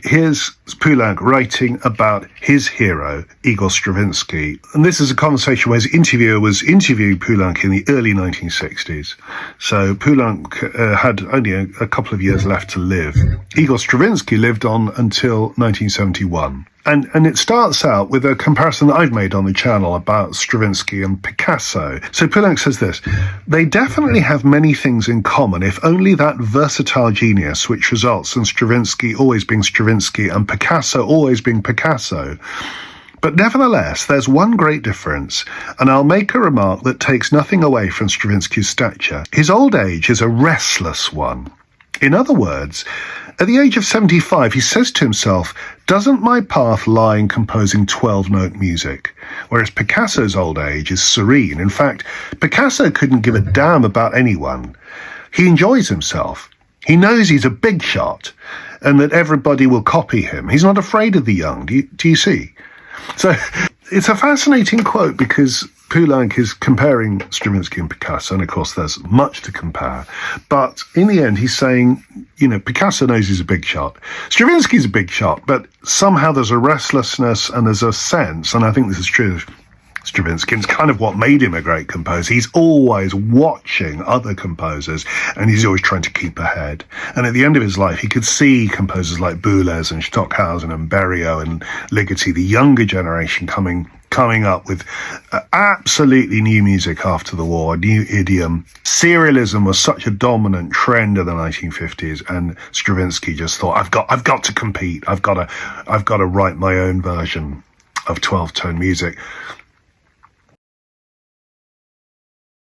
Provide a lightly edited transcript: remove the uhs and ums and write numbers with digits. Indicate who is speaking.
Speaker 1: Here's Poulenc writing about his hero, Igor Stravinsky. And this is a conversation where his interviewer was interviewing Poulenc in the early 1960s. So Poulenc had only a couple of years left to live. Igor Stravinsky lived on until 1971. And it starts out with a comparison that I've made on the channel about Stravinsky and Picasso. So Poulenc says this: they definitely have many things in common, if only that versatile genius which results in Stravinsky always being Stravinsky and Picasso always being Picasso. But nevertheless, there's one great difference, and I'll make a remark that takes nothing away from Stravinsky's stature. His old age is a restless one. In other words, at the age of 75, he says to himself, doesn't my path lie in composing 12-note music? Whereas Picasso's old age is serene. In fact, Picasso couldn't give a damn about anyone. He enjoys himself. He knows he's a big shot and that everybody will copy him. He's not afraid of the young. Do you see? So it's a fascinating quote because Poulenc is comparing Stravinsky and Picasso, and of course there's much to compare. But in the end, he's saying, Picasso knows he's a big shot. Stravinsky's a big shot, but somehow there's a restlessness and there's a sense, and I think this is true of Stravinsky. It's kind of what made him a great composer. He's always watching other composers, and he's always trying to keep ahead. And at the end of his life, he could see composers like Boulez and Stockhausen and Berio and Ligeti, the younger generation coming up with absolutely new music after the war, a new idiom. Serialism was such a dominant trend in the 1950s, and Stravinsky just thought, I've got to compete. I've got to write my own version of 12-tone music.